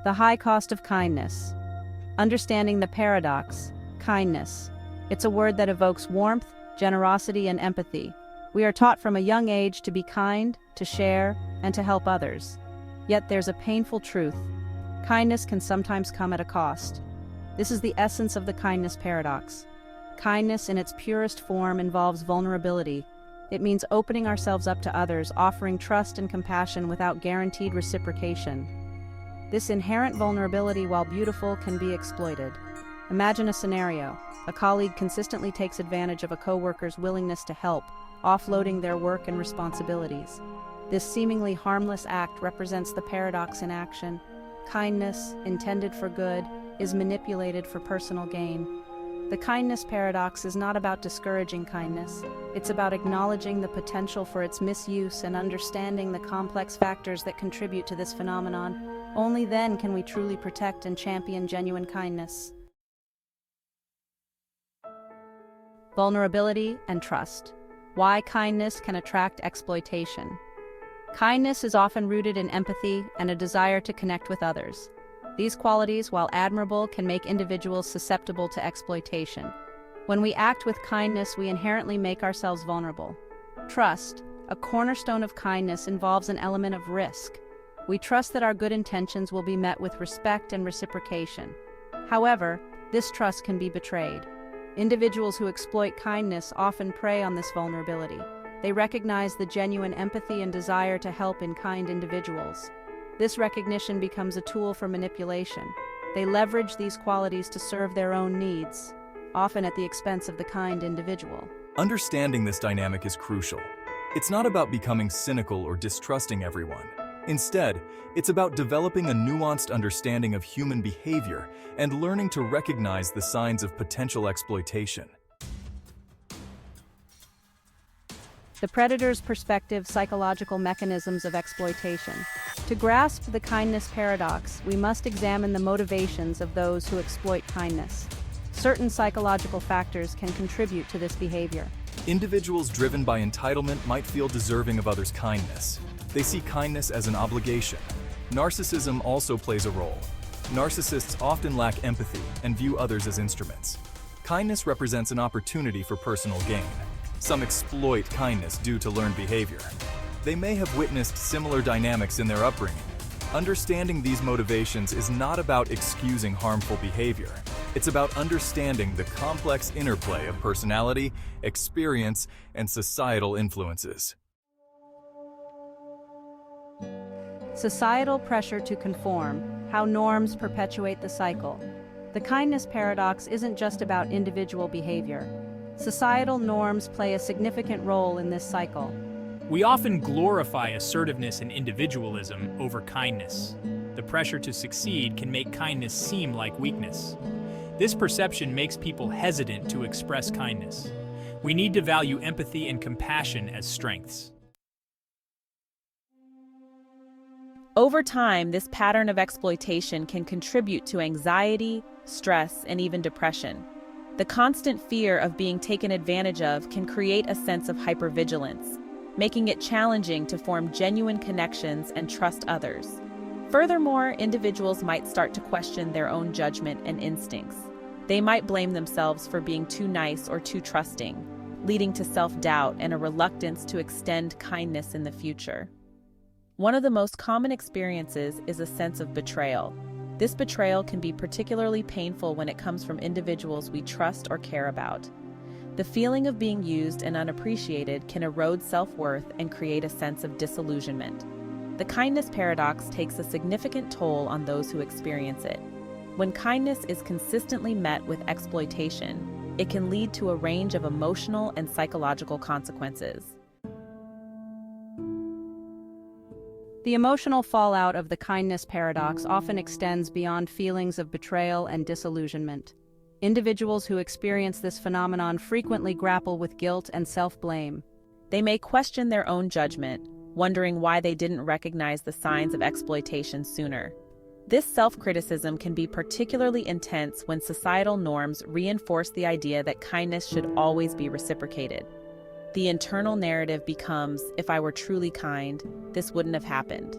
The high cost of kindness. Understanding the paradox, kindness. It's a word that evokes warmth, generosity, and empathy. We are taught from a young age to be kind, to share, and to help others. Yet there's a painful truth. Kindness can sometimes come at a cost. This is the essence of the kindness paradox. Kindness in its purest form involves vulnerability. It means opening ourselves up to others, offering trust and compassion without guaranteed reciprocation. This inherent vulnerability, while beautiful, can be exploited. Imagine a scenario. A colleague consistently takes advantage of a coworker's willingness to help, offloading their work and responsibilities. This seemingly harmless act represents the paradox in action. Kindness, intended for good, is manipulated for personal gain. The kindness paradox is not about discouraging kindness. It's about acknowledging the potential for its misuse and understanding the complex factors that contribute to this phenomenon. Only then can we truly protect and champion genuine kindness. Vulnerability and trust. Why kindness can attract exploitation. Kindness is often rooted in empathy and a desire to connect with others. These qualities, while admirable, can make individuals susceptible to exploitation. When we act with kindness, we inherently make ourselves vulnerable. Trust, a cornerstone of kindness, involves an element of risk. We trust that our good intentions will be met with respect and reciprocation. However, this trust can be betrayed. Individuals who exploit kindness often prey on this vulnerability. They recognize the genuine empathy and desire to help in kind individuals. This recognition becomes a tool for manipulation. They leverage these qualities to serve their own needs, often at the expense of the kind individual. Understanding this dynamic is crucial. It's not about becoming cynical or distrusting everyone. Instead, it's about developing a nuanced understanding of human behavior and learning to recognize the signs of potential exploitation. The predator's perspective, psychological mechanisms of exploitation. To grasp the kindness paradox, we must examine the motivations of those who exploit kindness. Certain psychological factors can contribute to this behavior. Individuals driven by entitlement might feel deserving of others' kindness. They see kindness as an obligation. Narcissism also plays a role. Narcissists often lack empathy and view others as instruments. Kindness represents an opportunity for personal gain. Some exploit kindness due to learned behavior. They may have witnessed similar dynamics in their upbringing. Understanding these motivations is not about excusing harmful behavior. It's about understanding the complex interplay of personality, experience, and societal influences. Societal pressure to conform, how norms perpetuate the cycle. The kindness paradox isn't just about individual behavior. Societal norms play a significant role in this cycle. We often glorify assertiveness and individualism over kindness. The pressure to succeed can make kindness seem like weakness. This perception makes people hesitant to express kindness. We need to value empathy and compassion as strengths. Over time, this pattern of exploitation can contribute to anxiety, stress, and even depression. The constant fear of being taken advantage of can create a sense of hypervigilance, making it challenging to form genuine connections and trust others. Furthermore, individuals might start to question their own judgment and instincts. They might blame themselves for being too nice or too trusting, leading to self-doubt and a reluctance to extend kindness in the future. One of the most common experiences is a sense of betrayal. This betrayal can be particularly painful when it comes from individuals we trust or care about. The feeling of being used and unappreciated can erode self-worth and create a sense of disillusionment. The kindness paradox takes a significant toll on those who experience it. When kindness is consistently met with exploitation, it can lead to a range of emotional and psychological consequences. The emotional fallout of the kindness paradox often extends beyond feelings of betrayal and disillusionment. Individuals who experience this phenomenon frequently grapple with guilt and self-blame. They may question their own judgment, wondering why they didn't recognize the signs of exploitation sooner. This self-criticism can be particularly intense when societal norms reinforce the idea that kindness should always be reciprocated. The internal narrative becomes, if I were truly kind, this wouldn't have happened.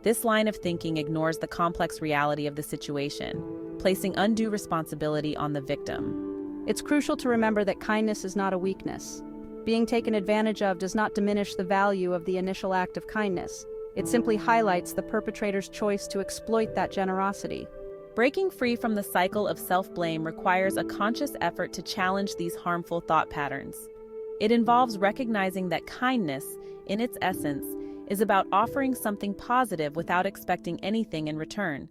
This line of thinking ignores the complex reality of the situation, placing undue responsibility on the victim. It's crucial to remember that kindness is not a weakness. Being taken advantage of does not diminish the value of the initial act of kindness. It simply highlights the perpetrator's choice to exploit that generosity. Breaking free from the cycle of self-blame requires a conscious effort to challenge these harmful thought patterns. It involves recognizing that kindness, in its essence, is about offering something positive without expecting anything in return.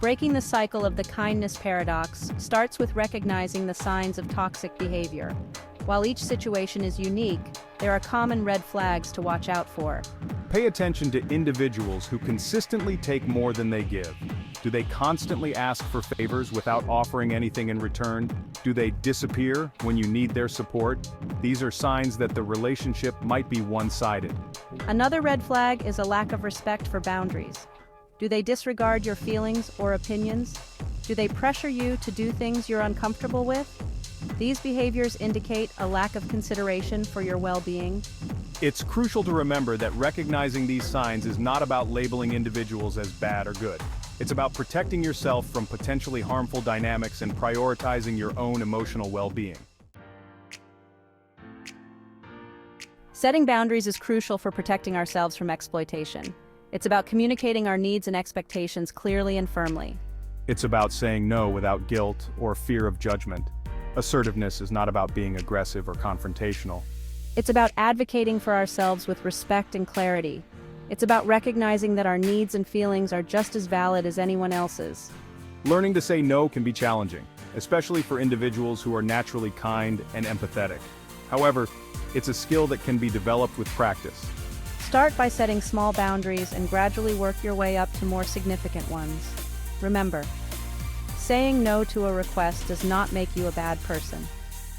Breaking the cycle of the kindness paradox starts with recognizing the signs of toxic behavior. While each situation is unique, there are common red flags to watch out for. Pay attention to individuals who consistently take more than they give. Do they constantly ask for favors without offering anything in return? Do they disappear when you need their support? These are signs that the relationship might be one-sided. Another red flag is a lack of respect for boundaries. Do they disregard your feelings or opinions? Do they pressure you to do things you're uncomfortable with? These behaviors indicate a lack of consideration for your well-being. It's crucial to remember that recognizing these signs is not about labeling individuals as bad or good. It's about protecting yourself from potentially harmful dynamics and prioritizing your own emotional well-being. Setting boundaries is crucial for protecting ourselves from exploitation. It's about communicating our needs and expectations clearly and firmly. It's about saying no without guilt or fear of judgment. Assertiveness is not about being aggressive or confrontational. It's about advocating for ourselves with respect and clarity. It's about recognizing that our needs and feelings are just as valid as anyone else's. Learning to say no can be challenging, especially for individuals who are naturally kind and empathetic. However, it's a skill that can be developed with practice. Start by setting small boundaries and gradually work your way up to more significant ones. Remember, saying no to a request does not make you a bad person.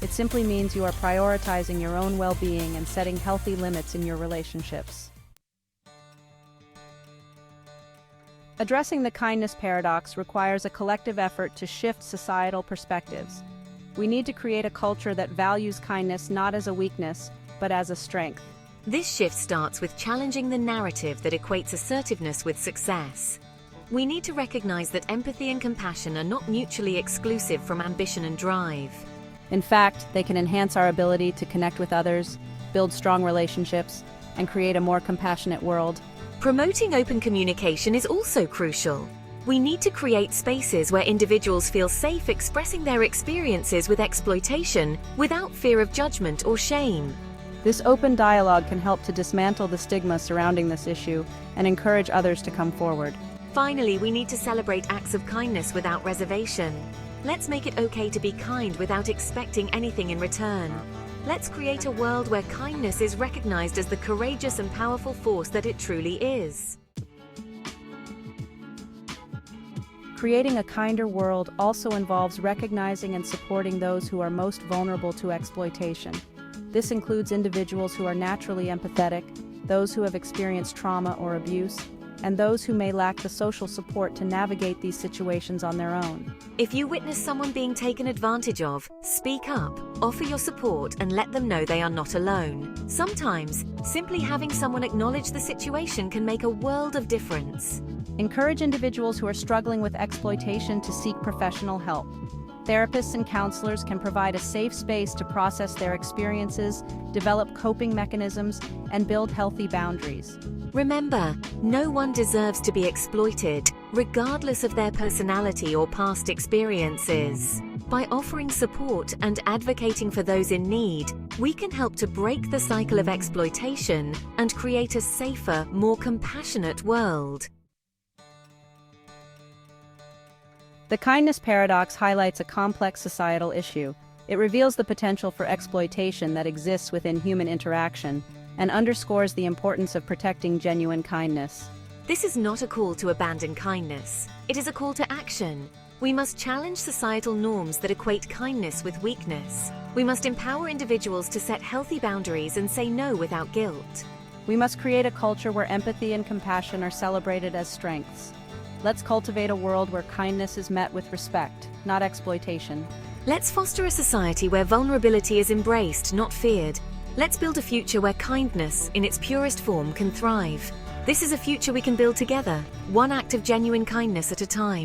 It simply means you are prioritizing your own well-being and setting healthy limits in your relationships. Addressing the kindness paradox requires a collective effort to shift societal perspectives. We need to create a culture that values kindness not as a weakness, but as a strength. This shift starts with challenging the narrative that equates assertiveness with success. We need to recognize that empathy and compassion are not mutually exclusive from ambition and drive. In fact, they can enhance our ability to connect with others, build strong relationships, and create a more compassionate world. Promoting open communication is also crucial. We need to create spaces where individuals feel safe expressing their experiences with exploitation without fear of judgment or shame. This open dialogue can help to dismantle the stigma surrounding this issue and encourage others to come forward. Finally, we need to celebrate acts of kindness without reservation. Let's make it okay to be kind without expecting anything in return. Let's create a world where kindness is recognized as the courageous and powerful force that it truly is. Creating a kinder world also involves recognizing and supporting those who are most vulnerable to exploitation. This includes individuals who are naturally empathetic, those who have experienced trauma or abuse, and those who may lack the social support to navigate these situations on their own. If you witness someone being taken advantage of, speak up, offer your support, and let them know they are not alone. Sometimes, simply having someone acknowledge the situation can make a world of difference. Encourage individuals who are struggling with exploitation to seek professional help. Therapists and counselors can provide a safe space to process their experiences, develop coping mechanisms, and build healthy boundaries. Remember, no one deserves to be exploited, regardless of their personality or past experiences. By offering support and advocating for those in need, we can help to break the cycle of exploitation and create a safer, more compassionate world. The kindness paradox highlights a complex societal issue. It reveals the potential for exploitation that exists within human interaction and underscores the importance of protecting genuine kindness. This is not a call to abandon kindness. It is a call to action. We must challenge societal norms that equate kindness with weakness. We must empower individuals to set healthy boundaries and say no without guilt. We must create a culture where empathy and compassion are celebrated as strengths. Let's cultivate a world where kindness is met with respect, not exploitation. Let's foster a society where vulnerability is embraced, not feared. Let's build a future where kindness, in its purest form, can thrive. This is a future we can build together, one act of genuine kindness at a time.